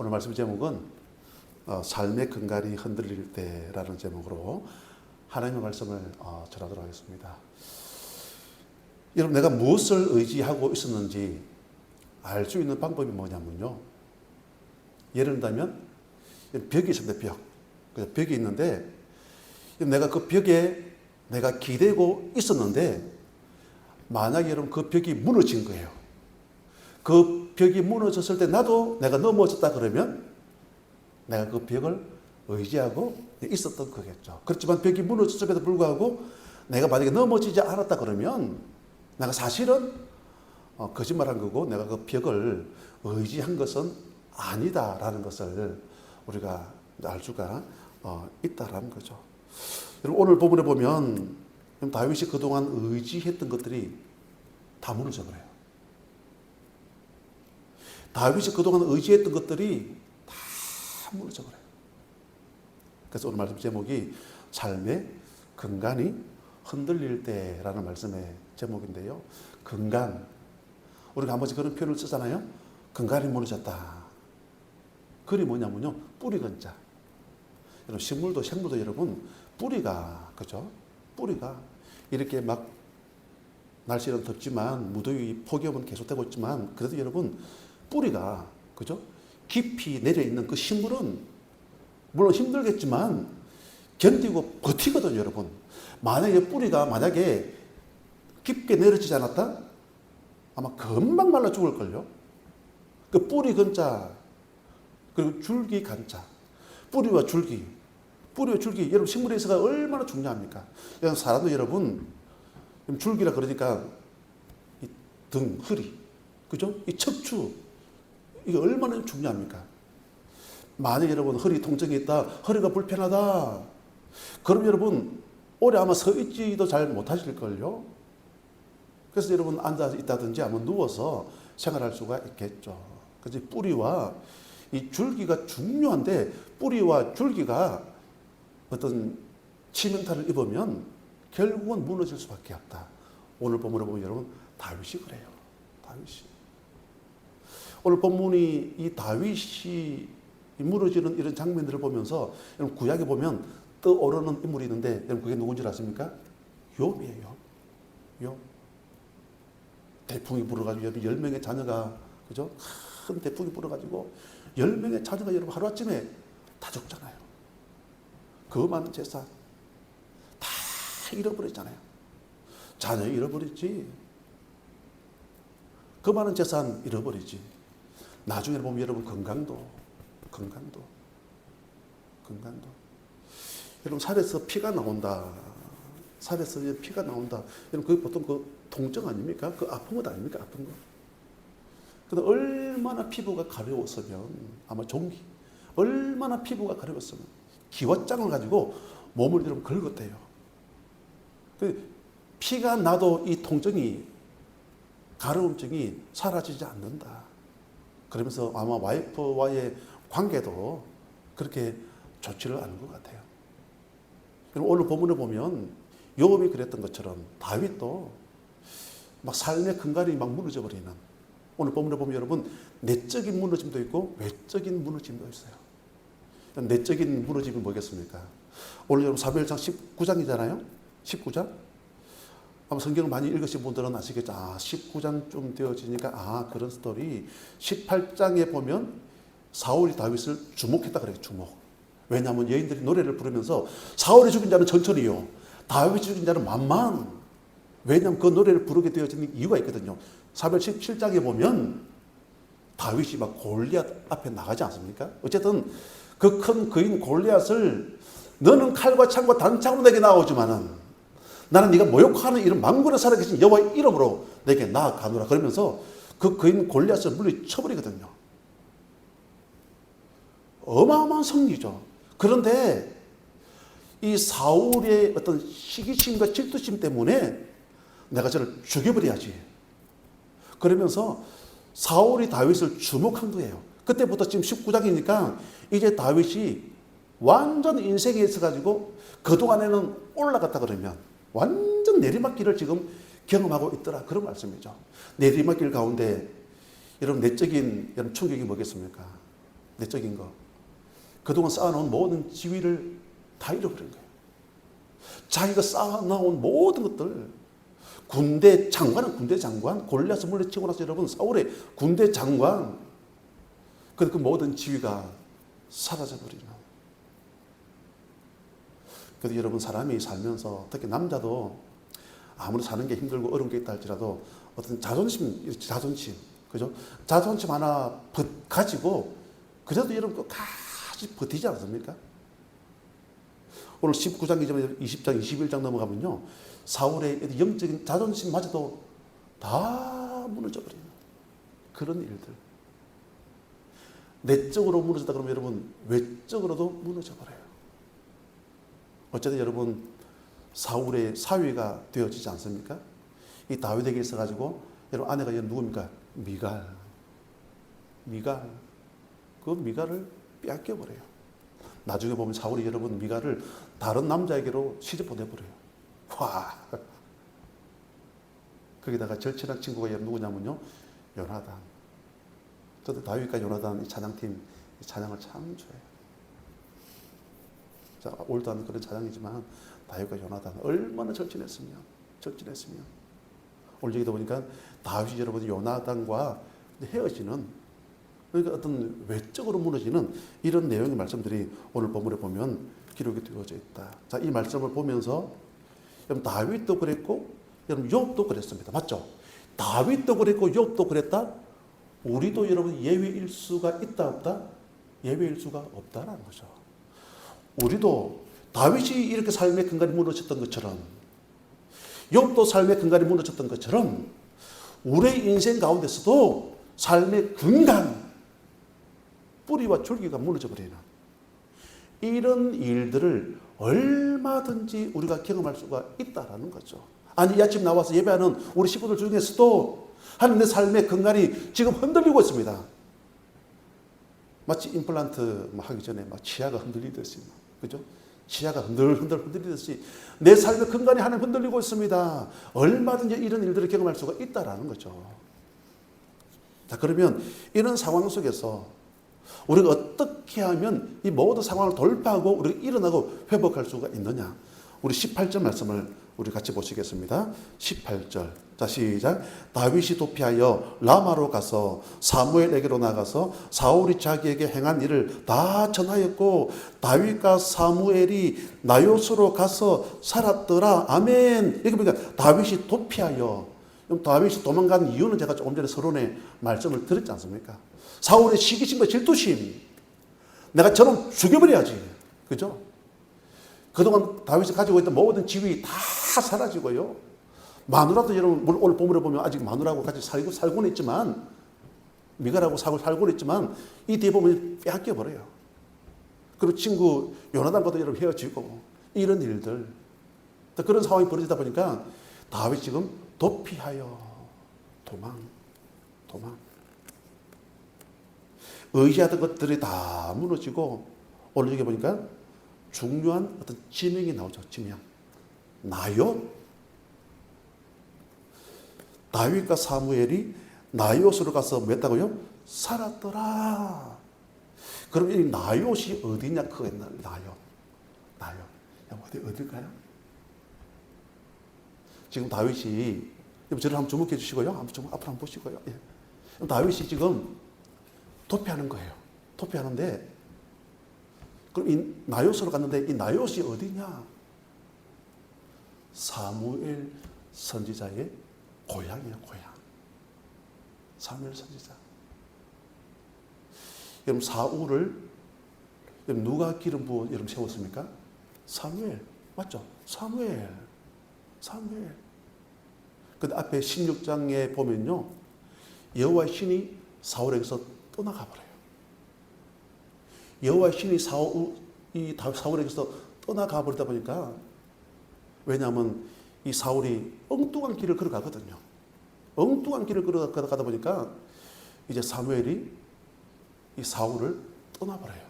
오늘 말씀 제목은 삶의 근간이 흔들릴 때라는 제목으로 하나님의 말씀을 전하도록 하겠습니다. 여러분, 내가 무엇을 의지하고 있었는지 알 수 있는 방법이 뭐냐면요, 예를 들면 벽이 있습니다. 벽이 있는데 내가 그 벽에 내가 기대고 있었는데 만약에 여러분 그 벽이 무너진 거예요. 그 벽이 무너졌을 때 나도 내가 넘어졌다 그러면 내가 그 벽을 의지하고 있었던 거겠죠. 그렇지만 벽이 무너졌음에도 불구하고 내가 만약에 넘어지지 않았다 그러면 내가 사실은 거짓말한 거고 내가 그 벽을 의지한 것은 아니다라는 것을 우리가 알 수가 있다라는 거죠. 여러분, 오늘 본문에 보면 다윗이 그동안 의지했던 것들이 다 무너져 버려요. 다윗이 그동안 의지했던 것들이 다 무너져 버려요. 그래서 오늘 말씀 제목이 삶의 근간이 흔들릴 때라는 말씀의 제목인데요. 근간, 우리가 한 번씩 그런 표현을 쓰잖아요. 근간이 무너졌다. 그게 뭐냐면요, 뿌리 근자. 여러분, 식물도 생물도 여러분 뿌리가, 그죠? 뿌리가 이렇게 막 날씨는 덥지만 무더위 폭염은 계속되고 있지만 그래도 여러분 뿌리가, 그죠? 깊이 내려 있는 그 식물은 물론 힘들겠지만 견디고 버티거든요, 여러분. 만약에 뿌리가 만약에 깊게 내려지지 않았다? 아마 금방 말라 죽을걸요? 그 뿌리 근자, 그리고 줄기 간자. 뿌리와 줄기, 여러분 식물에 있어가 얼마나 중요합니까? 사람도 여러분, 줄기라 그러니까 이 등, 허리, 그죠? 이 척추, 이게 얼마나 중요합니까? 만약 여러분 허리 통증이 있다, 허리가 불편하다, 그럼 여러분 오래 아마 서 있지도 잘 못하실걸요? 그래서 여러분 앉아 있다든지 아마 누워서 생활할 수가 있겠죠. 그래서 뿌리와 이 줄기가 중요한데 뿌리와 줄기가 어떤 치명타를 입으면 결국은 무너질 수밖에 없다. 오늘 본문을 보면 여러분 다윗이 그래요. 다윗이. 오늘 본문이 이 다윗이 무너지는 이런 장면들을 보면서 여러분 구약에 보면 떠오르는 인물이 있는데 여러분 그게 누군지 아십니까? 욥이에요. 욥. 태풍이 불어가지고 10명의 자녀가, 그죠? 큰 태풍이 불어가지고 10명의 자녀가 여러분 하루아침에 다 죽잖아요. 그 많은 재산 다 잃어버렸잖아요. 자녀 잃어버렸지. 그 많은 재산 잃어버리지. 나중에 보면 여러분 건강도. 여러분 살에서 피가 나온다. 살에서 피가 나온다. 여러분 그게 보통 그 통증 아닙니까? 그 아픈 것 아닙니까? 아픈 거. 근데 얼마나 피부가 가려웠으면 아마 종기. 얼마나 피부가 가려웠으면 기왓장을 가지고 몸을 여러분 긁었대요. 피가 나도 이 통증이, 가려움증이 사라지지 않는다. 그러면서 아마 와이프와의 관계도 그렇게 좋지를 않은 것 같아요. 오늘 본문을 보면 욥이 그랬던 것처럼 다윗도 막 삶의 근간이 막 무너져 버리는, 오늘 본문을 보면 여러분 내적인 무너짐도 있고 외적인 무너짐도 있어요. 내적인 무너짐이 뭐겠습니까? 오늘 여러분 사무엘상 19장이잖아요. 19장? 아마 성경을 많이 읽으신 분들은 아시겠죠. 19장쯤 되어지니까 그런 스토리. 18장에 보면 사울이 다윗을 주목했다 그래요. 주목. 왜냐하면 여인들이 노래를 부르면서 사울이 죽인 자는 천천히요, 다윗이 죽인 자는 만만. 왜냐하면 그 노래를 부르게 되어지는 이유가 있거든요. 사무엘 17장에 보면 다윗이 막 골리앗 앞에 나가지 않습니까? 어쨌든 그 큰 거인 골리앗을 너는 칼과 창과 단창으로 내게 나오지만은 나는 네가 모욕하는 이런 망군에 살아계신 여호와의 이름으로 내게 나아가노라. 그러면서 그 거인 골리앗을 물리쳐버리거든요. 어마어마한 승리죠. 그런데 이 사울의 어떤 시기심과 질투심 때문에 내가 저를 죽여버려야지. 그러면서 사울이 다윗을 주목한 거예요. 그때부터 지금 19장이니까 이제 다윗이 완전 인생에 있어가지고 그동안에는 올라갔다 그러면 완전 내리막길을 지금 경험하고 있더라. 그런 말씀이죠. 내리막길 가운데 여러분 내적인 여러분 충격이 뭐겠습니까? 내적인 거. 그동안 쌓아놓은 모든 지위를 다 잃어버린 거예요. 자기가 쌓아놓은 모든 것들, 군대 장관, 골리앗을 물리치고 나서 여러분 사울의 군대 장관, 그 모든 지위가 사라져버리는. 그래서 여러분 사람이 살면서 특히 남자도 아무리 사는 게 힘들고 어려운 게 있다 할지라도 어떤 자존심, 그죠? 자존심 하나 가지고 그래도 여러분 끝까지 버티지 않습니까? 오늘 19장 이전에 20장, 21장 넘어가면요. 사울의 영적인 자존심마저도 다 무너져버리는 그런 일들. 내적으로 무너졌다 그러면 여러분 외적으로도 무너져버려요. 어쨌든 여러분 사울의 사위가 되어지지 않습니까? 이 다윗에게 있어가지고 여러분 아내가 누굽니까? 미갈. 그 미갈을 빼앗겨버려요. 나중에 보면 사울이 여러분 미갈을 다른 남자에게로 시집 보내버려요. 와. 거기다가 절친한 친구가 누구냐면요. 요나단. 저도 다윗과 요나단 이 찬양팀 이 찬양을 참 좋아해요. 자, 올드한 그런 찬양이지만 다윗과 요나단 얼마나 절친했으면. 오늘 여기도 보니까 다윗이 여러분 요나단과 헤어지는, 그러니까 어떤 외적으로 무너지는 이런 내용의 말씀들이 오늘 본문에 보면 기록이 되어져 있다. 자, 이 말씀을 보면서 여러분 다윗도 그랬고 여러분 욥도 그랬습니다. 맞죠? 다윗도 그랬고 욥도 그랬다. 우리도 여러분 예외일 수가 있다 없다? 예외일 수가 없다라는 거죠. 우리도 다윗이 이렇게 삶의 근간이 무너졌던 것처럼 욥도 삶의 근간이 무너졌던 것처럼 우리의 인생 가운데서도 삶의 근간, 뿌리와 줄기가 무너져 버리는 이런 일들을 얼마든지 우리가 경험할 수가 있다라는 거죠. 아니 이 아침 나와서 예배하는 우리 식구들 중에서도 하나님 내 삶의 근간이 지금 흔들리고 있습니다. 마치 임플란트 하기 전에 막 치아가 흔들리듯이, 그죠? 치아가 흔들리듯이 내 삶의 근간이 하나님 흔들리고 있습니다. 얼마든지 이런 일들을 경험할 수가 있다라는 거죠. 자, 그러면 이런 상황 속에서 우리가 어떻게 하면 이 모든 상황을 돌파하고 우리가 일어나고 회복할 수가 있느냐? 우리 18절 말씀을 우리 같이 보시겠습니다. 18절. 자, 시작. 다윗이 도피하여 라마로 가서 사무엘에게로 나가서 사울이 자기에게 행한 일을 다 전하였고 다윗과 사무엘이 나요스로 가서 살았더라. 아멘. 여기 보니까 다윗이 도피하여. 다윗이 도망간 이유는 제가 조금 전에 서론에 말씀을 드렸지 않습니까? 사울의 시기심과 질투심. 내가 저놈 죽여버려야지. 그죠? 그동안 다윗이 가지고 있던 모든 지위 다 사라지고요. 마누라도 여러분 오늘 본문에 보면 아직 마누라하고 같이 살고는 있지만 미갈하고 살고는 있지만 이 뒤에 보면 빼앗겨버려요. 그리고 친구 요나단과도 여러분 헤어지고 이런 일들. 그런 상황이 벌어지다 보니까 다윗이 지금 도피하여 도망. 의지하던 것들이 다 무너지고 오늘 여기 보니까 중요한 어떤 지명이 나오죠. 지명. 나요. 다윗과 사무엘이 나요스로 가서 뭐 했다고요? 살았더라. 그럼 이 나요시 어디냐? 그거 했나? 나요. 어딜까요? 지금 다윗이, 저를 한번 주목해 주시고요. 앞으로 한번 보시고요. 예. 다윗이 지금 도피하는 거예요. 도피하는데, 그럼 이 나요스로 갔는데 이 나요시 어디냐? 사무엘 선지자의 고향이에요, 고향. 사무엘 선지자. 여러분 사울을 여러분 누가 기름 부어 여러분 세웠습니까? 사무엘. 맞죠? 사무엘. 근데 앞에 16장에 보면요. 여호와의 신이 사울에게서 떠나가 버려요. 여호와의 신이 사울에게서 떠나가 버리다 보니까, 왜냐하면 이 사울이 엉뚱한 길을 걸어가거든요. 엉뚱한 길을 걸어가다 보니까 이제 사무엘이 이 사울을 떠나버려요.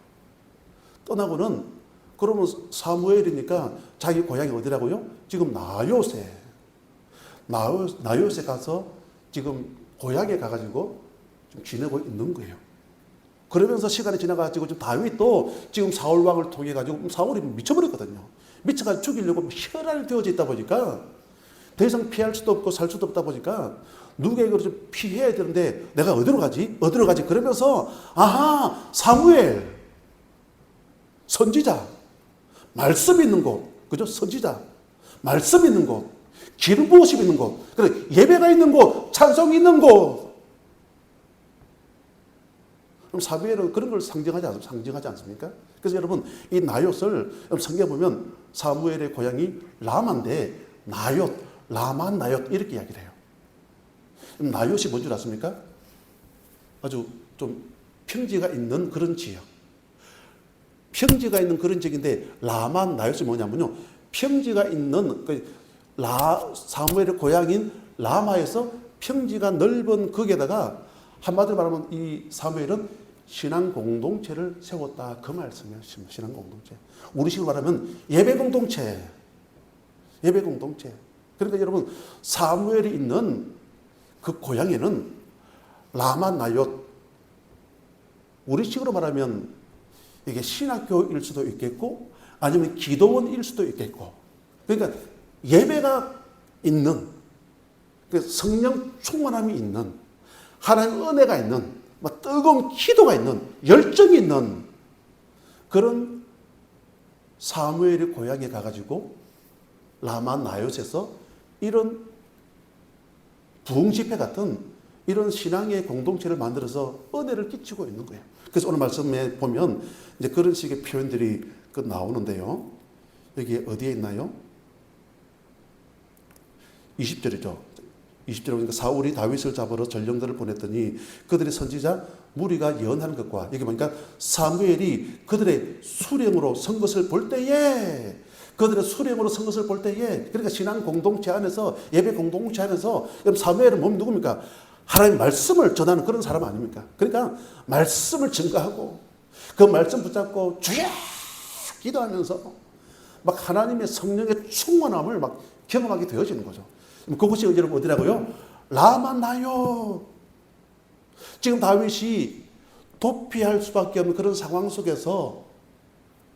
떠나고는 그러면 사무엘이니까 자기 고향이 어디라고요? 지금 나요세 가서 지금 고향에 가가지고 좀 지내고 있는 거예요. 그러면서 시간이 지나가지고 지금 다윗도 지금 사울 왕을 통해 가지고 사울이 미쳐버렸거든요. 미쳐가지고 죽이려고 혈안이 되어져 있다 보니까 더 이상 피할 수도 없고 살 수도 없다 보니까 누구에게 좀 피해야 되는데 내가 어디로 가지? 어디로 가지? 그러면서 아하, 사무엘 선지자, 말씀 있는 곳, 그죠? 선지자, 말씀 있는 곳, 기름 부으심 있는 곳, 그래 예배가 있는 곳, 찬송이 있는 곳. 그럼 사무엘은 그런 걸 상징하지 않습니까? 그래서 여러분 이 나옅을 성경에 보면 사무엘의 고향이 라마인데 나옅, 라마 나옅 이렇게 이야기를 해요. 나옅이 뭔 줄 아십니까? 아주 좀 평지가 있는 그런 지역. 평지가 있는 그런 지역인데 라마 나옅이 뭐냐면요. 평지가 있는 사무엘의 고향인 라마에서 평지가 넓은 거기에다가 한마디로 말하면 이 사무엘은 신앙 공동체를 세웠다. 그 말씀이에요. 신앙 공동체. 우리식으로 말하면 예배 공동체. 예배 공동체. 그러니까 여러분 사무엘이 있는 그 고향에는 라마 나옅, 우리식으로 말하면 이게 신학교일 수도 있겠고 아니면 기도원일 수도 있겠고, 그러니까 예배가 있는, 성령 충만함이 있는, 하나님의 은혜가 있는, 뜨거운 기도가 있는, 열정이 있는 그런 사무엘의 고향에 가가지고 라마 나옅에서 이런 부흥집회 같은 이런 신앙의 공동체를 만들어서 은혜를 끼치고 있는 거예요. 그래서 오늘 말씀에 보면 이제 그런 식의 표현들이 나오는데요. 여기 어디에 있나요? 20절이죠. 20절에 보니까 사울이 다윗을 잡으러 전령들을 보냈더니 그들의 선지자 무리가 예언하는 것과, 여기 보니까 사무엘이 그들의 수령으로 선 것을 볼 때에, 그들의 수령으로 선 것을 볼 때에, 그러니까 신앙 공동체 안에서, 예배 공동체 안에서 사무엘은 몸 누굽니까? 하나님의 말씀을 전하는 그런 사람 아닙니까? 그러니까 말씀을 증거하고 그 말씀 붙잡고 주여 기도하면서 막 하나님의 성령의 충만함을 막 경험하게 되어지는 거죠. 그것이 여러분 어디라고요? 라마 나옅. 지금 다윗이 도피할 수밖에 없는 그런 상황 속에서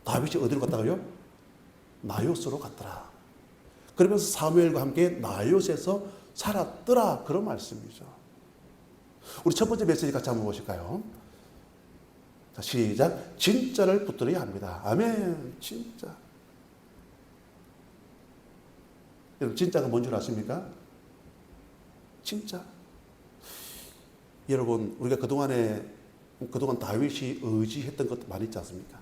다윗이 어디로 갔다고요? 나옅으로 갔더라. 그러면서 사무엘과 함께 나옅에서 살았더라. 그런 말씀이죠. 우리 첫 번째 메시지 같이 한번 보실까요? 자, 시작. 진짜를 붙들어야 합니다. 아멘. 진짜. 여러분 진짜가 뭔 줄 아십니까? 진짜. 여러분 우리가 그동안 다윗이 의지했던 것도 많이 있지 않습니까?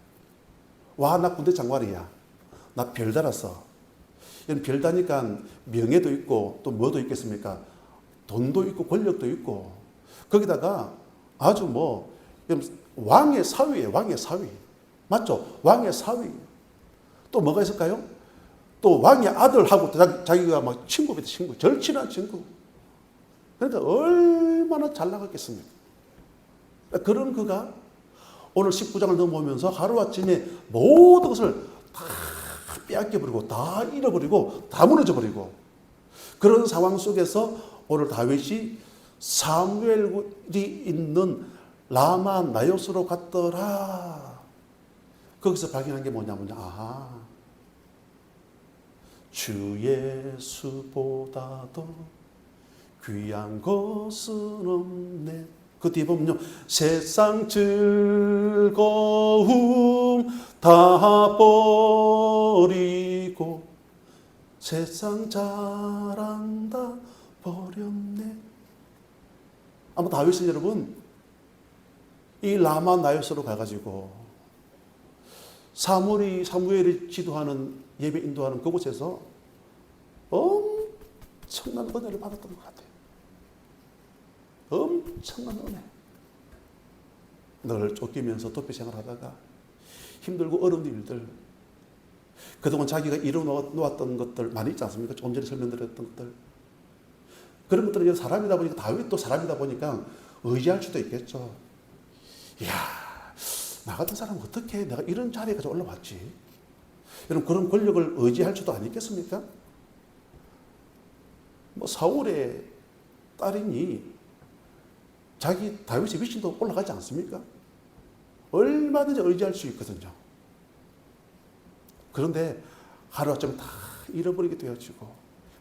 와, 나 군대 장관이야. 나 별 달았어. 별 다니까 명예도 있고 또 뭐도 있겠습니까? 돈도 있고 권력도 있고 거기다가 아주 왕의 사위예요. 왕의 사위. 맞죠? 왕의 사위. 또 뭐가 있을까요? 또 왕의 아들하고 자기가 막 친구입니다. 친구. 절친한 친구. 그러니까 얼마나 잘 나갔겠습니까? 그런 그가 오늘 19장을 넘어오면서 하루아침에 모든 것을 다 빼앗겨버리고 다 잃어버리고 다 무너져버리고 그런 상황 속에서 오늘 다윗이 사무엘이 있는 라마 나옅으로 갔더라. 거기서 발견한 게 뭐냐면 아하, 주 예수보다도 귀한 것은 없네. 그 뒤에 보면요, 세상 즐거움 다 버리고 세상 자랑 다 버렸네. 아마 다윗은 여러분 이 라마 나옅으로 가가지고 사무엘이 지도하는 예배 인도하는 그곳에서 엄청난 은혜를 받았던 것 같아요. 엄청난 은혜. 늘 쫓기면서 도피 생활하다가 힘들고 어려운 일들, 그동안 자기가 이뤄놓았던 것들 많이 있지 않습니까? 조금 전에 설명드렸던 것들. 그런 것들은 사람이다 보니까, 다윗도 사람이다 보니까 의지할 수도 있겠죠. 이야, 나 같은 사람은 어떻게 내가 이런 자리에까지 올라왔지? 여러분, 그런 권력을 의지할 수도 아니겠습니까? 사울의 딸이니 자기 다윗의 위신도 올라가지 않습니까? 얼마든지 의지할 수 있거든요. 그런데 하루아침에 다 잃어버리게 되어지고,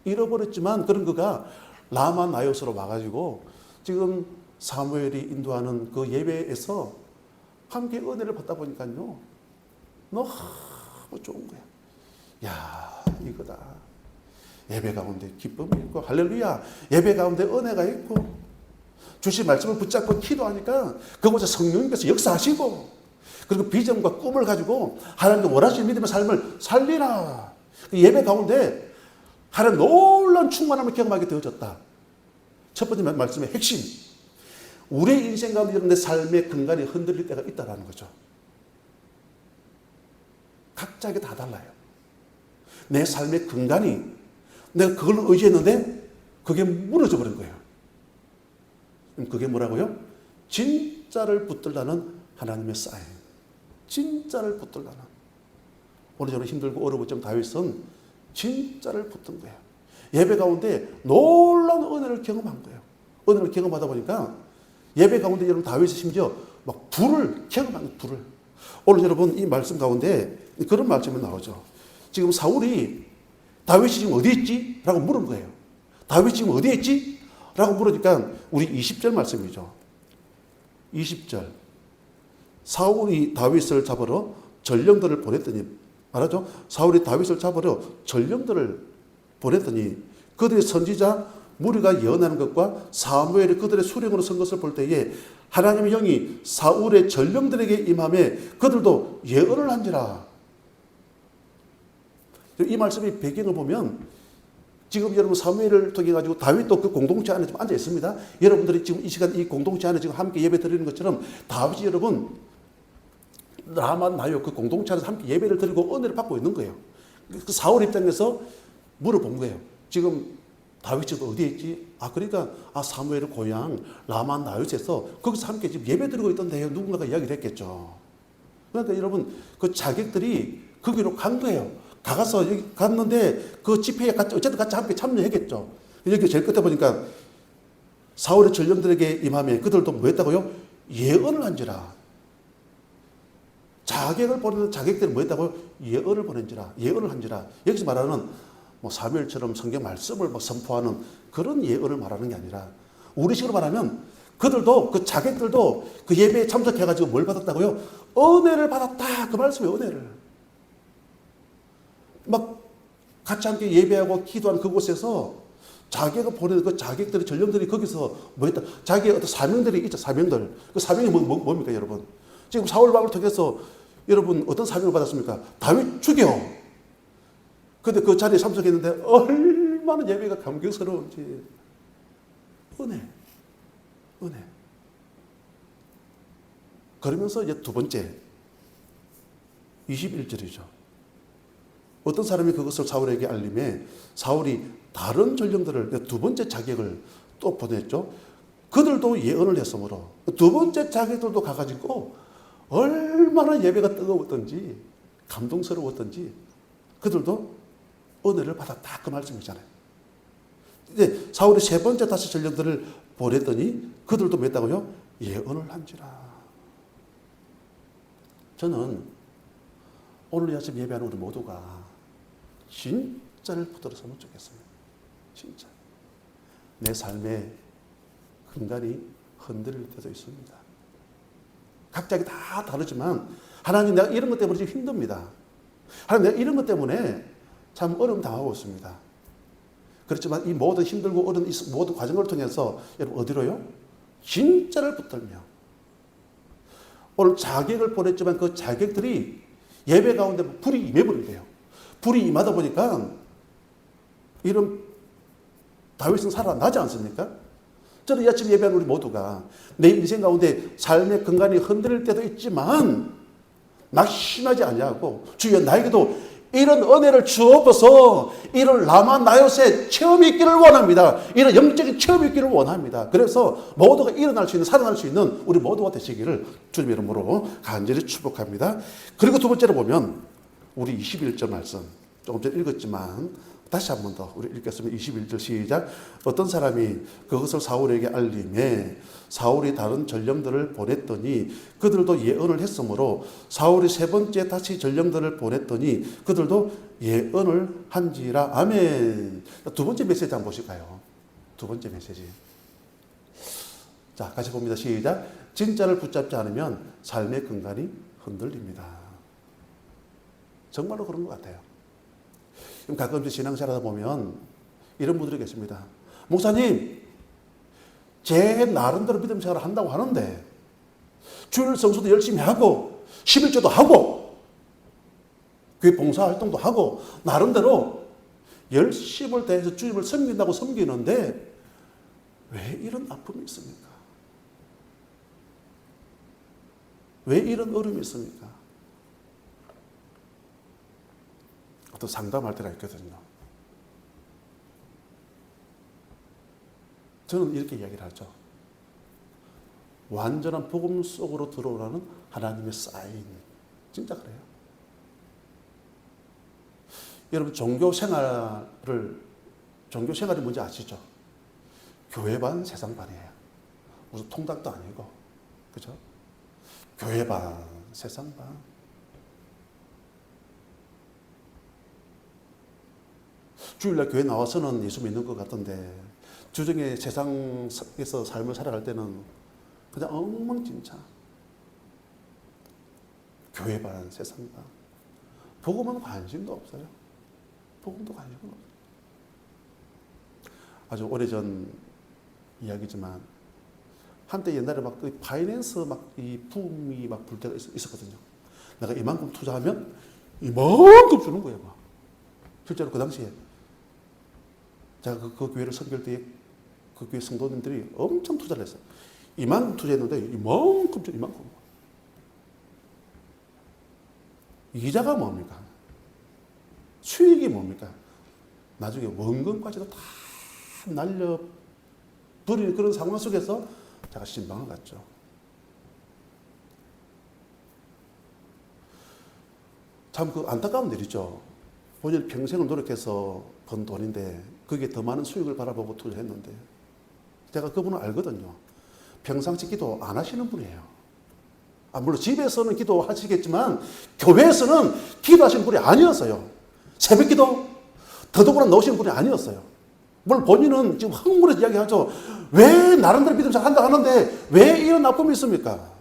잃어버렸지만 그런 그가 라마 나요스로 와가지고 지금 사무엘이 인도하는 그 예배에서 함께 은혜를 받다 보니까요, 너무 좋은 거야. 야, 이거다. 예배 가운데 기쁨이 있고, 할렐루야. 예배 가운데 은혜가 있고, 주신 말씀을 붙잡고 기도하니까 그곳에 성령님께서 역사하시고, 그리고 비전과 꿈을 가지고 하나님께 원하시는 믿음의 삶을 살리라. 예배 가운데 하나님 놀라운 충만함을 경험하게 되어졌다. 첫 번째 말씀의 핵심. 우리의 인생 가운데 내 삶의 근간이 흔들릴 때가 있다는 거죠. 각자에게 다 달라요. 내 삶의 근간이 내가 그걸 의지했는데 그게 무너져 버린 거예요. 그게 뭐라고요? 진짜를 붙들라는 하나님의 사인. 진짜를 붙들라는. 오늘 저는 힘들고 어려울 때 다윗은 진짜를 붙든 거예요. 예배 가운데 놀라운 은혜를 경험한 거예요. 은혜를 경험하다 보니까 예배 가운데 여러분 다윗이 심지어 막 불을 경험한 거예요. 불을. 오늘 여러분 이 말씀 가운데 그런 말씀이 나오죠. 지금 사울이 다윗이 지금 어디 있지? 라고 물은 거예요. 다윗이 지금 어디 있지? 라고 물으니까 우리 20절 말씀이죠. 20절. 사울이 다윗을 잡으러 전령들을 보냈더니, 말하죠? 사울이 다윗을 잡으러 전령들을 보냈더니 그들의 선지자 무리가 예언하는 것과 사무엘이 그들의 수령으로 선 것을 볼 때에 하나님의 영이 사울의 전령들에게 임함에 그들도 예언을 한지라. 이 말씀의 배경을 보면 지금 여러분 사무엘을 통해 가지고 다윗도 그 공동체 안에 좀 앉아 있습니다. 여러분들이 지금 이 시간 이 공동체 안에 지금 함께 예배 드리는 것처럼 다윗이 여러분 라마 나요 그 공동체 안에서 함께 예배를 드리고 은혜를 받고 있는 거예요. 그 사울 입장에서 물어본 거예요. 지금 다윗이 어디에 있지? 그러니까 사무엘의 고향 라마 나요스에서 거기서 함께 지금 예배 드리고 있던데요. 누군가가 이야기를 했겠죠. 그러니까 여러분 그 자객들이 거기로 간 거예요. 가서 여기 갔는데 그 집회에 같이 어쨌든 같이 함께 참여했겠죠. 여기 제일 끝에 보니까 사울의 전령들에게 임하며 그들도 뭐 했다고요? 예언을 한지라. 자객을 보내는 자객들이 뭐 했다고요? 예언을 보낸지라. 예언을 한지라. 여기서 말하는 뭐 사무엘처럼 성경 말씀을 뭐 선포하는 그런 예언을 말하는 게 아니라 우리식으로 말하면 그들도 그 자객들도 그 예배에 참석해가지고 뭘 받았다고요? 은혜를 받았다. 그 말씀이에요. 은혜를. 막 같이 함께 예배하고 기도하는 그곳에서 자기가 보내는 그 자객들의 전령들이 거기서 뭐 했다. 자기의 어떤 사명들이 있죠. 사명들. 그 사명이 뭡니까 여러분? 지금 사울왕을 통해서 여러분 어떤 사명을 받았습니까? 다윗 죽여. 근데 그 자리에 참석했는데 얼마나 예배가 감격스러운지. 은혜. 그러면서 이제 두 번째 21절이죠. 어떤 사람이 그것을 사울에게 알림해 사울이 다른 전령들을 두 번째 자객을 또 보냈죠. 그들도 예언을 했으므로 두 번째 자객들도 가가지고 얼마나 예배가 뜨거웠던지 감동스러웠던지 그들도 은혜를 받았다. 그 말씀이잖아요. 이제 사울이 세 번째 다시 전령들을 보냈더니 그들도 뭐 했다고요? 예언을 한지라. 저는 오늘 아침 예배하는 우리 모두가 진짜를 붙들었으면 좋겠습니다. 진짜. 내 삶의 근간이 흔들릴 때도 있습니다. 각자에게 다 다르지만 하나님 내가 이런 것 때문에 지금 힘듭니다. 하나님 내가 이런 것 때문에 참 어려움 당하고 있습니다. 그렇지만 이 모든 힘들고 어려운 이 모든 과정을 통해서 여러분 어디로요? 진짜를 붙들며 오늘 자객을 보냈지만 그 자객들이 예배 가운데 불이 임해버린대요. 불이 임하다 보니까 이런 다윗은 살아나지 않습니까? 저는 이 아침 예배하는 우리 모두가 내 인생 가운데 삶의 근간이 흔들릴 때도 있지만 낙심하지 아니하고 주여 나에게도 이런 은혜를 주옵소서. 이런 라마 나요스의 체험이 있기를 원합니다. 이런 영적인 체험이 있기를 원합니다. 그래서 모두가 일어날 수 있는 살아날 수 있는 우리 모두가 되시기를 주님 이름으로 간절히 축복합니다. 그리고 두 번째로 보면 우리 21절 말씀 조금 전에 읽었지만 다시 한 번 더 우리 읽겠습니다. 21절 시작. 어떤 사람이 그것을 사울에게 알림해 사울이 다른 전령들을 보냈더니 그들도 예언을 했으므로 사울이 세 번째 다시 전령들을 보냈더니 그들도 예언을 한지라. 아멘. 두 번째 메시지 한번 보실까요? 두 번째 메시지. 자, 같이 봅니다. 시작. 진짜를 붙잡지 않으면 삶의 근간이 흔들립니다. 정말로 그런 것 같아요. 가끔씩 신앙생활 하다 보면 이런 분들이 계십니다. 목사님, 제 나름대로 믿음 생활을 한다고 하는데 주일 성수도 열심히 하고 11조도 하고 교회 봉사활동도 하고 나름대로 열심을 다해서 주님을 섬긴다고 섬기는데 왜 이런 아픔이 있습니까? 왜 이런 어려움이 있습니까? 또 상담할 때가 있거든요. 저는 이렇게 이야기를 하죠. 완전한 복음 속으로 들어오라는 하나님의 사인. 진짜 그래요. 여러분 종교 생활이 뭔지 아시죠? 교회 반 세상 반이에요. 무슨 통닭도 아니고, 그죠? 교회 반 세상 반. 주일날 교회 나와서는 예수 믿는 것 같던데 주중에 세상에서 삶을 살아갈 때는 그냥 엉망진창. 교회 반 세상 반. 복음은 관심도 없어요. 복음도 관심도 없어요. 아주 오래전 이야기지만 한때 옛날에 막 그 파이낸스 막 이 붐이 막 불 때가 있었거든요. 내가 이만큼 투자하면 이만큼 주는 거예요. 막. 실제로 그 당시에 제가 그 교회를 섬길 때에 그 교회 성도님들이 엄청 투자를 했어요. 이만큼 투자했는데 이만큼 줘, 이만큼. 이자가 뭡니까? 수익이 뭡니까? 나중에 원금까지도 다 날려버리는 그런 상황 속에서 제가 신방을 갔죠. 참 그 안타까운 일이죠. 본인 평생을 노력해서 번 돈인데 거기에 더 많은 수익을 바라보고 투자했는데 제가 그분을 알거든요. 평상시 기도 안 하시는 분이에요. 물론 집에서는 기도하시겠지만 교회에서는 기도하시는 분이 아니었어요. 새벽 기도 더더구나 넣으시는 분이 아니었어요. 물론 본인은 지금 흥분해서 이야기하죠. 왜 나름대로 믿음 잘 한다 하는데 왜 이런 아픔이 있습니까?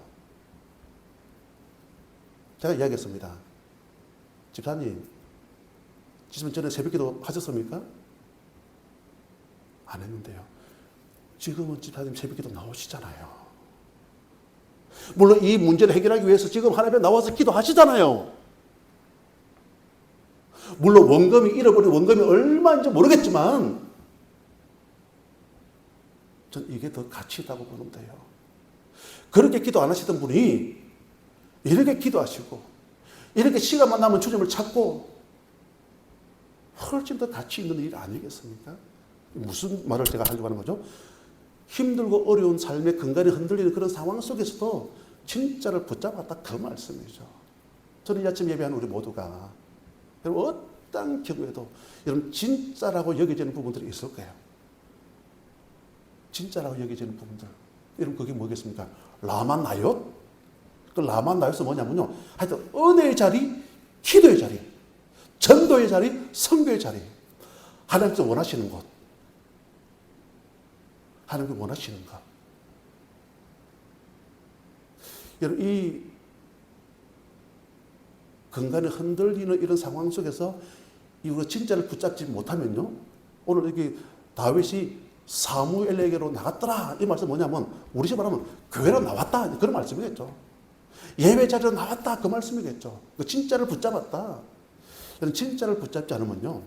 제가 이야기했습니다. 집사님, 지금 전에 새벽기도 하셨습니까? 안 했는데요. 지금은 집사님 새벽기도 나오시잖아요. 물론 이 문제를 해결하기 위해서 지금 하나님 나와서 기도하시잖아요. 물론 원금이 잃어버린 원금이 얼마인지 모르겠지만 전 이게 더 가치 있다고 보는데요. 그렇게 기도 안 하시던 분이 이렇게 기도하시고 이렇게 시간만 나면 주님을 찾고 훨씬 더 가치 있는 일 아니겠습니까? 무슨 말을 제가 하려고 하는 거죠? 힘들고 어려운 삶의 근간이 흔들리는 그런 상황 속에서도 진짜를 붙잡았다 그 말씀이죠. 저는 이 아침 예배하는 우리 모두가 여러분 어떤 경우에도 여러분 진짜라고 여겨지는 부분들이 있을 거예요. 진짜라고 여겨지는 부분들. 여러분 그게 뭐겠습니까? 라만 나요? 그 라만 나요서 뭐냐면요. 하여튼 은혜의 자리, 기도의 자리, 전도의 자리, 선교의 자리. 하나님께서 원하시는 것. 하나님께서 원하시는 것. 여러분 이 근간이 흔들리는 이런 상황 속에서 우리가 진짜를 붙잡지 못하면요. 오늘 여기 다윗이 사무엘에게로 나갔더라. 이 말씀 뭐냐면 우리 집 말하면 교회로 나왔다. 그런 말씀이겠죠. 예배 자리로 나왔다. 그 말씀이겠죠. 진짜를 붙잡았다. 진짜를 붙잡지 않으면요.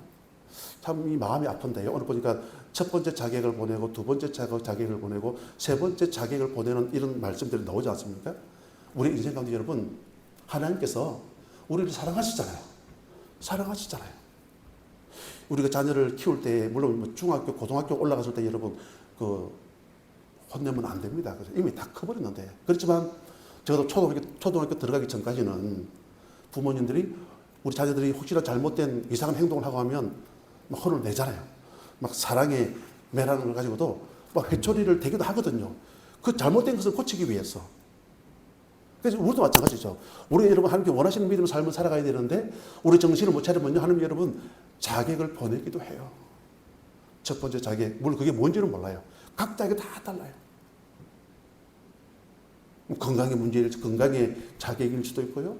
참 이 마음이 아픈데요. 오늘 보니까 첫 번째 자객을 보내고 두 번째 자객을 보내고 세 번째 자객을 보내는 이런 말씀들이 나오지 않습니까? 우리 인생 가운데 여러분 하나님께서 우리를 사랑하시잖아요. 사랑하시잖아요. 우리가 자녀를 키울 때 물론 뭐 중학교, 고등학교 올라갔을 때 여러분 그 혼내면 안 됩니다. 이미 다 커버렸는데 그렇지만 적어도 초등학교 들어가기 전까지는 부모님들이 우리 자녀들이 혹시나 잘못된 이상한 행동을 하고 하면 막 혼을 내잖아요. 막 사랑의 매라는 걸 가지고도 막 회초리를 대기도 하거든요. 그 잘못된 것을 고치기 위해서. 그래서 우리도 마찬가지죠. 우리 여러분 하나님께 원하시는 믿음의 삶을 살아가야 되는데 우리 정신을 못 차리면요, 하나님 여러분 자객을 보내기도 해요. 첫 번째 자객, 물론 그게 뭔지는 몰라요. 각자에게 다 달라요. 건강의 문제일, 건강의 자객일 수도 있고요.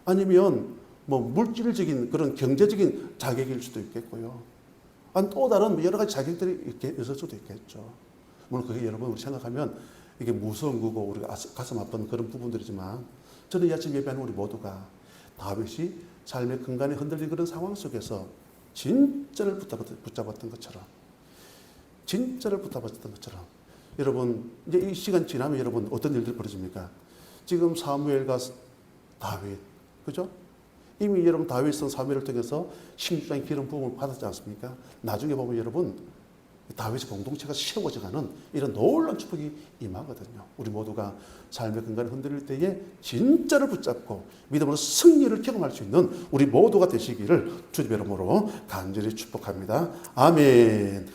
아니면 뭐 물질적인 그런 경제적인 자객일 수도 있겠고요. 아니 또 다른 여러 가지 자격들이 이렇게 있을 수도 있겠죠. 물론 그게 여러분 우리 생각하면 이게 무서운 거고 우리가 가슴 아픈 그런 부분들이지만 저는 이 아침 예배하는 우리 모두가 다윗이 삶의 근간에 흔들린 그런 상황 속에서 진짜를 붙잡았던 것처럼 여러분 이제 이 시간 지나면 여러분 어떤 일들이 벌어집니까? 지금 사무엘과 다윗, 그죠? 이미 여러분 다윗은 사무엘을 통해서 16장의 기름 부음을 받았지 않습니까? 나중에 보면 여러분 다윗의 공동체가 세워져가는 이런 놀라운 축복이 임하거든요. 우리 모두가 삶의 근간을 흔들릴 때에 진짜를 붙잡고 믿음으로 승리를 경험할 수 있는 우리 모두가 되시기를 주님의 이름으로 간절히 축복합니다. 아멘.